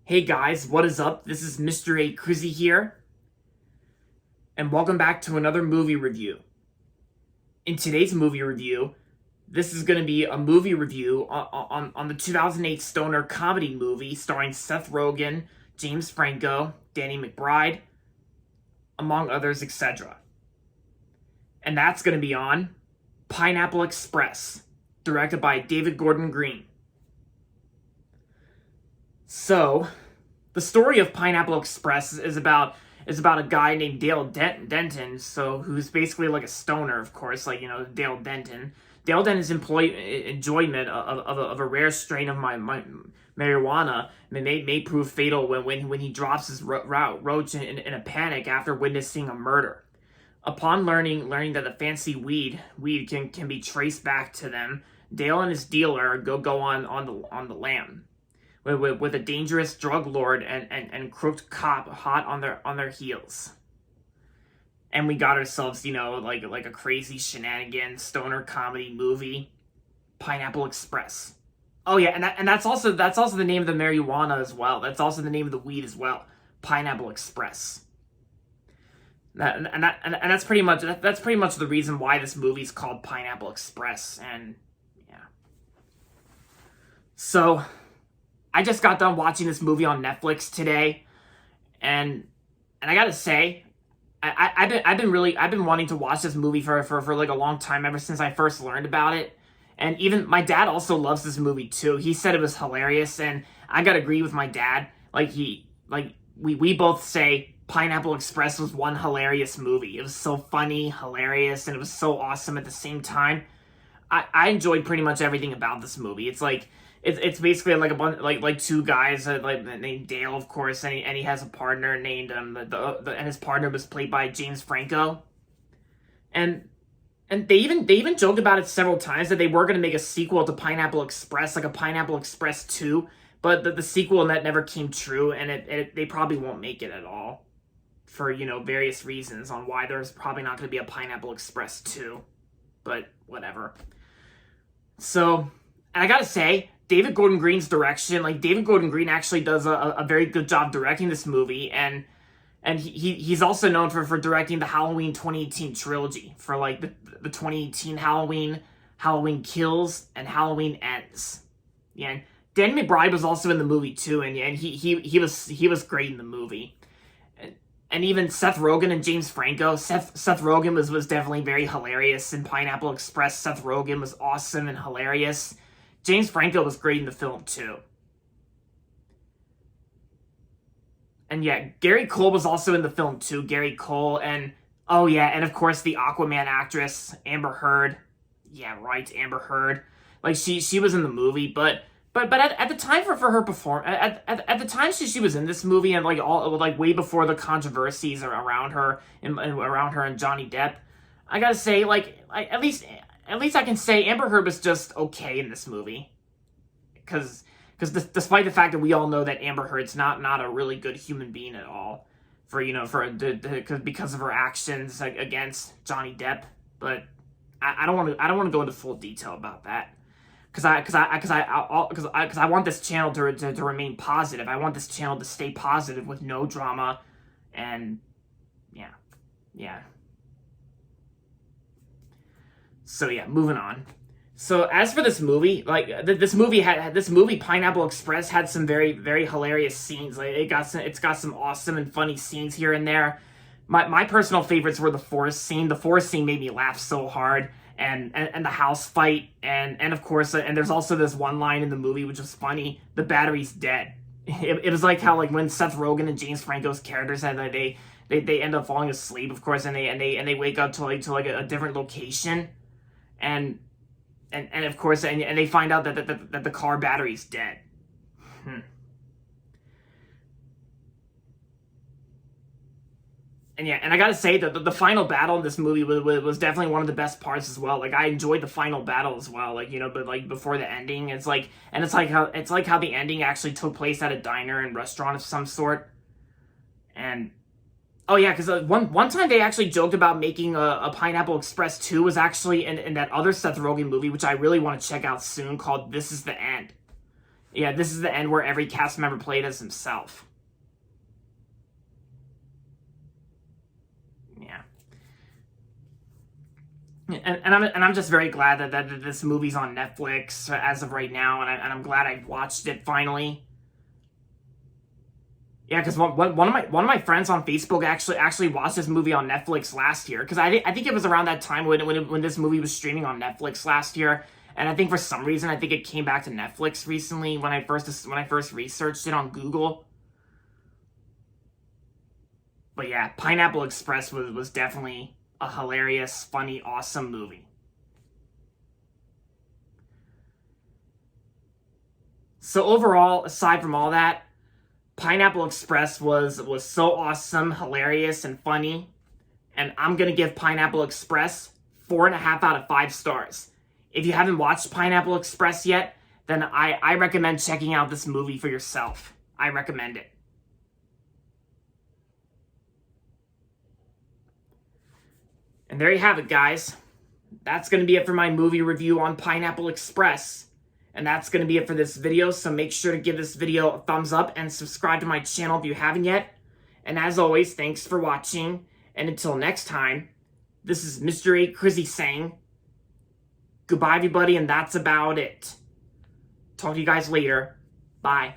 Hey guys, what is up? This is Mr. A. Crizzy here, and welcome back to another movie review. In today's movie review, this is going to be a movie review on the 2008 stoner comedy movie starring Seth Rogen, James Franco, Danny McBride, among others, etc. And that's going to be on Pineapple Express, directed by David Gordon Green. So, the story of Pineapple Express is about a guy named Dale Denton, who's basically like a stoner, of course, Dale Denton. Dale Denton's enjoyment of a rare strain of my marijuana may prove fatal when he drops his roach in a panic after witnessing a murder. Upon learning that the fancy weed can be traced back to them, Dale and his dealer go on the lam. With a dangerous drug lord and crooked cop hot on their heels. And we got ourselves, like a crazy shenanigan stoner comedy movie, Pineapple Express. Oh yeah, and that's also the name of the marijuana as well. That's also the name of the weed as well, Pineapple Express. That's pretty much the reason why this movie's called Pineapple Express. And yeah, so I just got done watching this movie on Netflix today, and I gotta say, I've been wanting to watch this movie for like a long time, ever since I first learned about it. And even my dad also loves this movie too. He said it was hilarious, and I gotta agree with my dad. We both say Pineapple Express was one hilarious movie. It was so funny, hilarious, and it was so awesome at the same time. I enjoyed pretty much everything about this movie. It's basically like a bunch like two guys named Dale, of course, and he has a partner named and his partner was played by James Franco, and they even joked about it several times that they were going to make a sequel to Pineapple Express, like a Pineapple Express 2, but the sequel that never came true, and they probably won't make it at all for various reasons on why there's probably not going to be a Pineapple Express 2, but whatever. So, and I gotta say, David Gordon Green's direction, David Gordon Green actually does a very good job directing this movie, and he's also known for directing the Halloween 2018 trilogy, for the 2018 Halloween Kills, and Halloween Ends. Yeah, and Danny McBride was also in the movie too, and he was great in the movie. And even Seth Rogen and James Franco. Seth Rogen was definitely very hilarious in Pineapple Express. Seth Rogen was awesome and hilarious. James Franco was great in the film too. And yeah, Gary Cole was also in the film too. Gary Cole, and oh yeah, and of course the Aquaman actress, Amber Heard. Yeah, right, Amber Heard. She was in the movie, but at the time for her at the time she was in this movie, and way before the controversies around her and Johnny Depp, I gotta say, at least I can say Amber Heard was just okay in this movie, because despite the fact that we all know that Amber Heard's not a really good human being at all, because of her actions against Johnny Depp, but I don't want to go into full detail about that. Because I want this channel to remain positive. I want this channel to stay positive with no drama, and yeah. So yeah, moving on. So as for this movie, this movie Pineapple Express had some very very hilarious scenes. It's got some awesome and funny scenes here and there. My personal favorites were the forest scene. The forest scene made me laugh so hard. And the house fight, and of course, and there's also this one line in the movie which was funny: the battery's dead. It was like how when Seth Rogen and James Franco's characters had they end up falling asleep, of course, and they wake up to a different location, and of course, and they find out that the car battery's dead. And yeah, and I gotta say that the final battle in this movie was definitely one of the best parts as well. I enjoyed the final battle as well. But before the ending, it's like how the ending actually took place at a diner and restaurant of some sort. And oh yeah, because one time they actually joked about making a Pineapple Express 2 was actually in that other Seth Rogen movie, which I really want to check out soon, called This Is the End. Yeah, this is the end where every cast member played as himself. Yeah. And I'm just very glad that this movie's on Netflix as of right now, and I'm glad I watched it finally. Yeah, because one of my friends on Facebook actually watched this movie on Netflix last year. Because I think it was around that time when this movie was streaming on Netflix last year, and I think for some reason I think it came back to Netflix recently when I first researched it on Google. But yeah, Pineapple Express was definitely a hilarious, funny, awesome movie. So overall, aside from all that, Pineapple Express was so awesome, hilarious, and funny. And I'm gonna give Pineapple Express 4.5 out of 5 stars. If you haven't watched Pineapple Express yet, then I recommend checking out this movie for yourself. I recommend it. And there you have it, guys. That's going to be it for my movie review on Pineapple Express. And that's going to be it for this video, so make sure to give this video a thumbs up and subscribe to my channel if you haven't yet. And as always, thanks for watching, and until next time, this is Mr. A. Crizzy saying, goodbye everybody, and that's about it. Talk to you guys later. Bye.